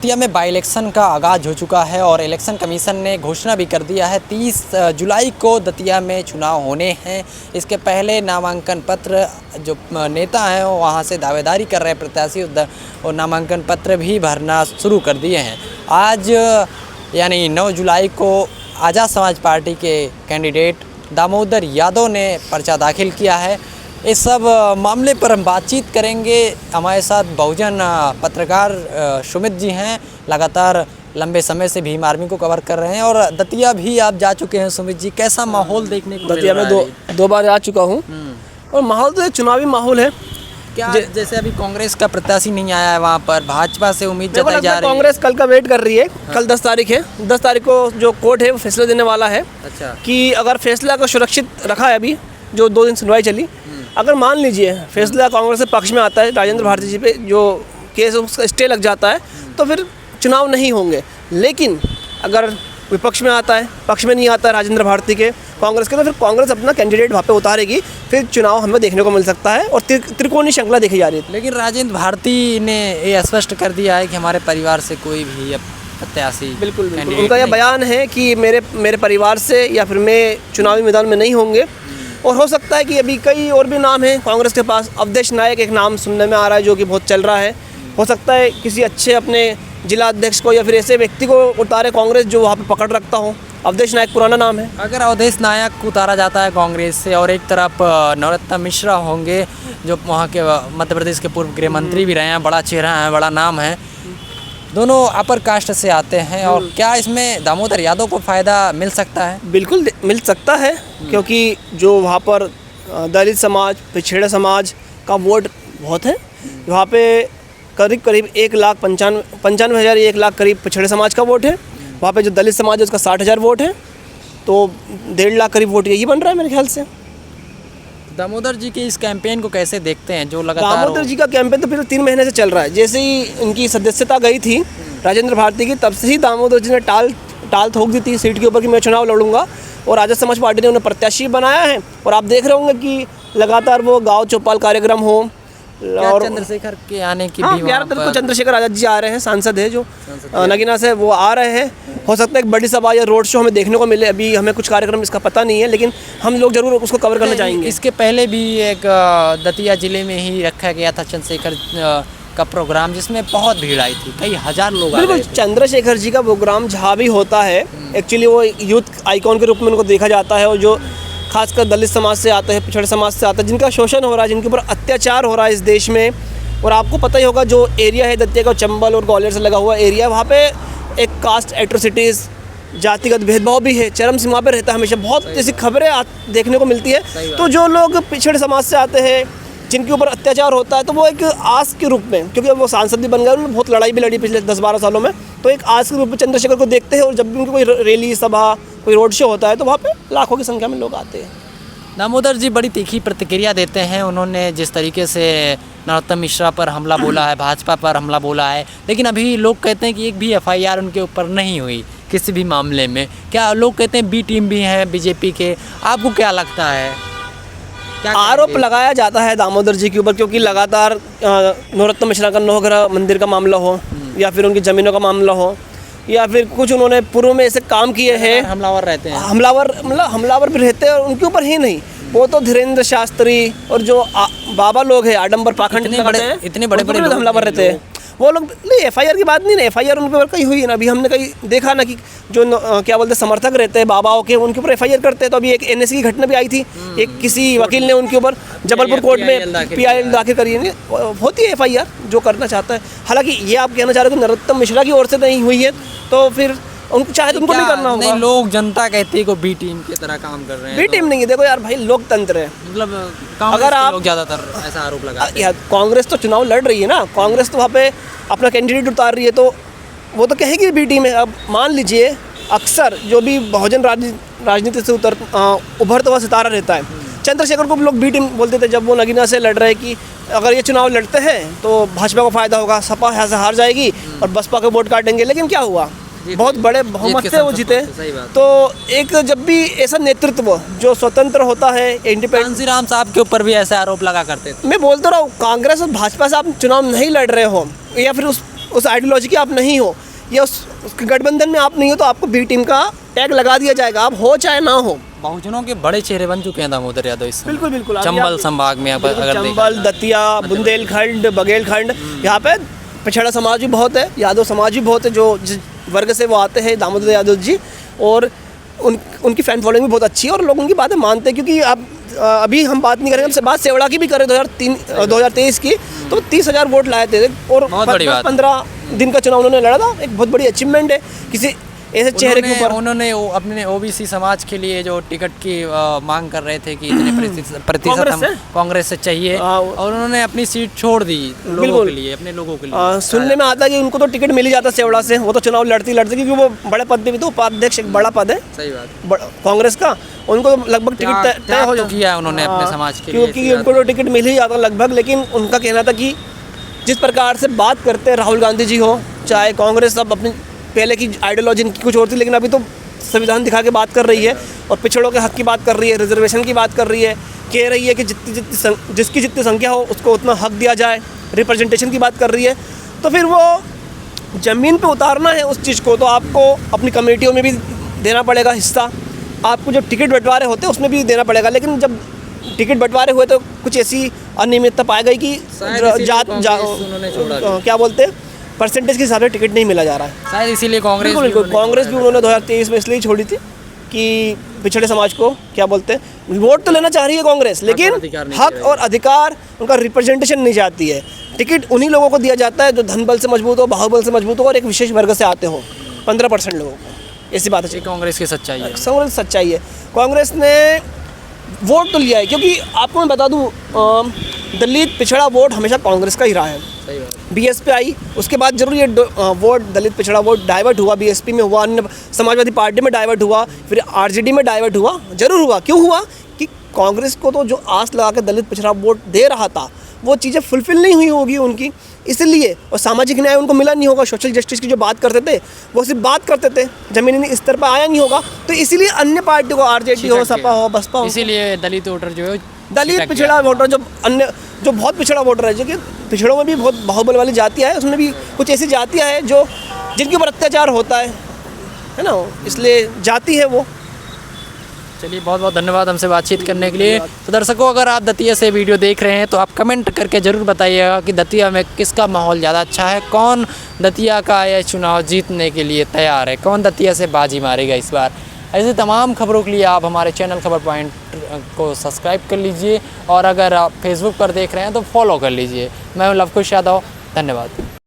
दतिया में by election का आगाज़ हो चुका है और इलेक्शन कमीशन ने घोषणा भी कर दिया है 30 जुलाई को दतिया में चुनाव होने हैं। इसके पहले नामांकन पत्र जो नेता हैं वहाँ से दावेदारी कर रहे प्रत्याशी और नामांकन पत्र भी भरना शुरू कर दिए हैं। आज यानी 9 जुलाई को आज़ाद समाज पार्टी के कैंडिडेट दामोदर यादव ने पर्चा दाखिल किया है। इस सब मामले पर हम बातचीत करेंगे। हमारे साथ बहुजन पत्रकार सुमित जी हैं, लगातार लंबे समय से भीम आर्मी को कवर कर रहे हैं और दतिया भी आप जा चुके हैं। सुमित जी, कैसा माहौल देखने को दतिया में दो बार जा चुका हूं और माहौल तो चुनावी माहौल है। क्या जैसे अभी कांग्रेस का प्रत्याशी नहीं आया है वहाँ पर, भाजपा से उम्मीद जताई जा रही है। कांग्रेस कल का वेट कर रही है। कल 10 तारीख है। 10 तारीख को जो कोर्ट है वो फैसला देने वाला है। अच्छा। कि अगर फैसला को सुरक्षित रखा है, अभी जो 2 दिन सुनवाई चली, अगर मान लीजिए फैसला कांग्रेस के पक्ष में आता है, राजेंद्र भारती जी पे जो केस उसका स्टे लग जाता है, तो फिर चुनाव नहीं होंगे। लेकिन अगर विपक्ष में आता है, पक्ष में नहीं आता है राजेंद्र भारती के कांग्रेस के, तो फिर कांग्रेस अपना कैंडिडेट वहाँ पे उतारेगी। फिर चुनाव हमें देखने को मिल सकता है और त्रिकोणीय श्रृंखला देखी जा रही है। लेकिन राजेंद्र भारती ने ये स्पष्ट कर दिया है कि हमारे परिवार से कोई भी प्रत्याशी बिल्कुल उनका यह बयान है कि मेरे परिवार से या फिर मैं चुनावी मैदान में नहीं होंगे। और हो सकता है कि अभी कई और भी नाम हैं कांग्रेस के पास। अवधेश नायक एक नाम सुनने में आ रहा है जो कि बहुत चल रहा है। हो सकता है किसी अच्छे अपने जिला अध्यक्ष को या फिर ऐसे व्यक्ति को उतारे कांग्रेस जो वहाँ पे पकड़ रखता हो। अवधेश नायक पुराना नाम है। अगर अवधेश नायक को उतारा जाता है कांग्रेस से और एक तरफ नरोत्तम मिश्रा होंगे जो वहाँ के मध्य प्रदेश के पूर्व गृह मंत्री भी रहे हैं, बड़ा चेहरा है, बड़ा नाम है, दोनों अपर कास्ट से आते हैं, और क्या इसमें दामोदर यादव को फ़ायदा मिल सकता है? बिल्कुल मिल सकता है, क्योंकि जो वहाँ पर दलित समाज, पिछड़े समाज का वोट बहुत है। वहाँ पे करीब 1,95,000 1 लाख करीब पिछड़े समाज का वोट है। वहाँ पे जो दलित समाज है उसका 60,000 वोट है, तो 1.5 लाख करीब वोट यही बन रहा है मेरे ख्याल से। दामोदर जी के इस कैंपेन को कैसे देखते हैं जो लगातार? दामोदर जी का कैंपेन तो फिर 3 महीने से चल रहा है। जैसे ही इनकी सदस्यता गई थी राजेंद्र भारती की, तब से ही दामोदर जी ने टाल ठोक दी थी सीट के ऊपर कि मैं चुनाव लड़ूंगा, और आज़ाद समाज पार्टी ने उन्हें प्रत्याशी बनाया है। और आप देख रहे होंगे कि लगातार वो गाँव चौपाल कार्यक्रम हो और चंद्रशेखर के आने की भी 11 तारीख को चंद्रशेखर आज़ाद जी आ रहे हैं, सांसद है जो नगीना से, वो आ रहे हैं। हो सकता है एक बड़ी सभा या रोड शो हमें देखने को मिले। अभी हमें कुछ कार्यक्रम इसका पता नहीं है, लेकिन हम लोग जरूर उसको कवर करना चाहेंगे। इसके पहले भी एक दतिया जिले में ही रखा गया था चंद्रशेखर का प्रोग्राम, जिसमें बहुत भीड़ आई थी, कई हजार लोग आए थे। चंद्रशेखर जी का प्रोग्राम जहाँ भी होता है, एक्चुअली वो यूथ आइकॉन के रूप में उनको देखा जाता है, और जो खासकर दलित समाज से आते हैं, पिछड़े समाज से आते हैं, जिनका शोषण हो रहा है, जिनके ऊपर अत्याचार हो रहा है इस देश में। और आपको पता ही होगा जो एरिया है दतिया का, चंबल और ग्वालियर से लगा हुआ एरिया, वहाँ पे एक कास्ट एट्रोसिटीज़, जातिगत भेदभाव भी है, चरम सीमा पे रहता है हमेशा। बहुत ऐसी खबरें देखने को मिलती है। तो जो लोग पिछड़े समाज से आते हैं, जिनके ऊपर अत्याचार होता है, तो वो एक आस के रूप में, क्योंकि वो सांसद भी बन गए, उन्होंने बहुत लड़ाई भी लड़ी पिछले 10-12 सालों में, तो एक आस के रूप में चंद्रशेखर को देखते हैं। और जब भी उनकी कोई रैली, सभा, कोई रोड शो होता है, तो वहाँ पे लाखों की संख्या में लोग आते हैं। दामोदर जी बड़ी तीखी प्रतिक्रिया देते हैं। उन्होंने जिस तरीके से नरोत्तम मिश्रा पर हमला बोला है, भाजपा पर हमला बोला है, लेकिन अभी लोग कहते हैं कि एक भी FIR उनके ऊपर नहीं हुई किसी भी मामले में। क्या लोग कहते हैं B टीम भी हैं बीजेपी के, आपको क्या लगता है? क्या आरोप लगाया जाता है दामोदर जी के ऊपर, क्योंकि लगातार नरोत्तम मिश्रा का नवग्रह मंदिर का मामला हो, या फिर उनकी ज़मीनों का मामला हो, या फिर कुछ उन्होंने पूर्व में ऐसे काम किए हैं। हमलावर रहते हैं, हमलावर भी रहते हैं, और उनके ऊपर ही नहीं, वो तो धीरेन्द्र शास्त्री और जो बाबा लोग हैं, आडंबर पाखंड, इतने बड़े हमलावर रहते हैं। वो लोग नहीं, FIR की बात नहीं ना, FIR उनके ऊपर कहीं हुई ना। अभी हमने कहीं देखा ना कि जो क्या बोलते समर्थक रहते हैं बाबाओं के, उनके ऊपर FIR करते हैं। तो अभी एक NSE की घटना भी आई थी, एक किसी वकील ने उनके ऊपर जबलपुर कोर्ट में PIL दाखिल करी है। होती है FIR जो करना चाहता है। हालांकि ये आप कहना चाह रहे हो कि नरोत्तम मिश्रा की ओर से नहीं हुई है, तो फिर उनको चाहे तो उनको नहीं करना होगा। नहीं, लोग जनता कहती है को B टीम की तरह काम कर रहे हैं। B टीम नहीं है, देखो यार भाई, लोकतंत्र है। मतलब अगर आप लोग ज़्यादातर ऐसा आरोप लगाते हैं। कांग्रेस तो चुनाव लड़ रही है ना, कांग्रेस तो वहाँ पे अपना कैंडिडेट उतार रही है, तो वो तो कहेगी B टीम है। अब मान लीजिए अक्सर जो भी बहुजन राजनीति से उभरता हुआ सितारा रहता है, चंद्रशेखर को लोग B टीम बोलते थे जब वो नगीना से लड़ रहे कि अगर ये चुनाव लड़ते हैं तो भाजपा को फ़ायदा होगा, सपा यहाँ से हार जाएगी और बसपा के वोट काटेंगे। लेकिन क्या हुआ, बहुत बड़े बहुमत से वो जीते। तो एक जब भी ऐसा नेतृत्व जो स्वतंत्र होता है, इंडिपेंडेंट, राम साहब के ऊपर भी ऐसे आरोप लगा करते थे। मैं बोलता रहा हूँ, कांग्रेस और भाजपा से आप चुनाव नहीं लड़ रहे हो, या फिर उस आइडियोलॉजी के आप नहीं हो, या उसके गठबंधन में आप नहीं हो, तो आपको बी टीम का टैग लगा दिया जाएगा, आप हो चाहे ना हो। बहुजनों के बड़े चेहरे बन चुके हैं दामोदर यादव इस समय। बिल्कुल बिल्कुल। चंबल संभाग में अगर देखा चंबल, दतिया, बुंदेलखंड, बघेलखंड, यहाँ पे पिछड़ा समाज भी बहुत है, यादव समाज भी बहुत है, जो जिस वर्ग से वो आते हैं दामोदर यादव जी, और उनकी फैन फॉलोइंग भी बहुत अच्छी है और लोग उनकी बातें मानते हैं। क्योंकि अब अभी हम बात नहीं करेंगे, हमसे बात सेवड़ा की भी करें 2023 की, तो 30,000 वोट लाए थे और 15 दिन का चुनाव उन्होंने लड़ा था। एक बहुत बड़ी अचीवमेंट है किसी ऐसे चेहरे के ऊपर। उन्होंने अपने ओबीसी समाज के लिए जो टिकट की मांग कर रहे थे कि इतने प्रतिशत हम कांग्रेस से चाहिए, और उन्होंने अपनी सीट छोड़ दी लोगों के लिए, अपने लोगों के लिए। सुनने में आता है कि उनको तो टिकट मिल ही जाता सेवड़ा से, वो तो चुनाव लड़ती क्योंकि वो बड़े पद पे भी, तो उपाध्यक्ष एक बड़ा पद है, सही बात, कांग्रेस का। उनको लगभग टिकट तय हो किया उन्होंने अपने समाज के लिए, क्योंकि उनको तो टिकट मिल ही जाता लगभग। लेकिन उनका कहना था कि जिस प्रकार से बात करते हैं राहुल गांधी जी हो चाहे कांग्रेस, सब अपनी पहले की आइडियोलॉजी इनकी कुछ और थी, लेकिन अभी तो संविधान दिखा के बात कर रही है और पिछड़ों के हक की बात कर रही है, रिजर्वेशन की बात कर रही है, कह रही है कि जिसकी जितनी संख्या हो उसको उतना हक दिया जाए, रिप्रेजेंटेशन की बात कर रही है। तो फिर वो ज़मीन पे उतारना है उस चीज़ को, तो आपको अपनी कमेटियों में भी देना पड़ेगा हिस्सा, आपको जो टिकट बंटवारे होते हैं उसमें भी देना पड़ेगा। लेकिन जब टिकट बंटवारे हुए तो कुछ ऐसी अनियमितता पाई गई कि क्या बोलते हैं, परसेंटेज के हिसाब से टिकट नहीं मिला जा रहा है, शायद इसीलिए कांग्रेस भी उन्होंने 2023 में इसलिए छोड़ी थी कि पिछड़े समाज को क्या बोलते हैं, वोट तो लेना चाह रही है कांग्रेस, लेकिन हक और अधिकार उनका रिप्रेजेंटेशन नहीं चाहती है। टिकट उन्हीं लोगों को दिया जाता है जो धन बल से मजबूत हो, बाहुबल से मजबूत हो और एक विशेष वर्ग से आते हो, 15% लोगों को। ऐसी बात है, कांग्रेस की सच्चाई है, कांग्रेस सच्चाई है। कांग्रेस ने वोट तो लिया है, क्योंकि आपको मैं बता दूं दलित पिछड़ा वोट हमेशा कांग्रेस का ही रहा है। बीएसपी आई, उसके बाद जरूर ये वोट दलित पिछड़ा वोट डाइवर्ट हुआ, बीएसपी में हुआ, अन्य समाजवादी पार्टी में डाइवर्ट हुआ, फिर आरजेडी में डाइवर्ट हुआ, जरूर हुआ। क्यों हुआ कि कांग्रेस को तो जो आस लगा के दलित पिछड़ा वोट दे रहा था वो चीज़ें फुलफिल नहीं हुई होगी उनकी, इसलिए। और सामाजिक न्याय उनको मिला नहीं होगा, सोशल जस्टिस की जो बात करते थे वो सिर्फ बात करते थे, जमीनी स्तर पर आया नहीं होगा, तो इसीलिए अन्य पार्टी को, आरजेडी हो, सपा हो, बसपा हो, इसीलिए दलित वोटर जो है, दलित पिछड़ा वोटर, जो अन्य जो बहुत पिछड़ा वोटर है, जो कि पिछड़ों में भी बहुत बाहुबल वाली जातियाँ है, उसमें भी कुछ ऐसी जातियाँ हैं जो जिनके ऊपर अत्याचार होता है ना, इसलिए जाति है वो। चलिए, बहुत बहुत धन्यवाद हमसे बातचीत करने के लिए। तो दर्शकों, अगर आप दतिया से वीडियो देख रहे हैं तो आप कमेंट करके ज़रूर बताइएगा कि दतिया में किसका माहौल ज़्यादा अच्छा है, कौन दतिया का यह चुनाव जीतने के लिए तैयार है, कौन दतिया से बाजी मारेगा इस बार। ऐसे तमाम खबरों के लिए आप हमारे चैनल खबर पॉइंट को सब्सक्राइब कर लीजिए, और अगर आप फेसबुक पर देख रहे हैं तो फॉलो कर लीजिए। मैं हूं लवकुश यादव, धन्यवाद।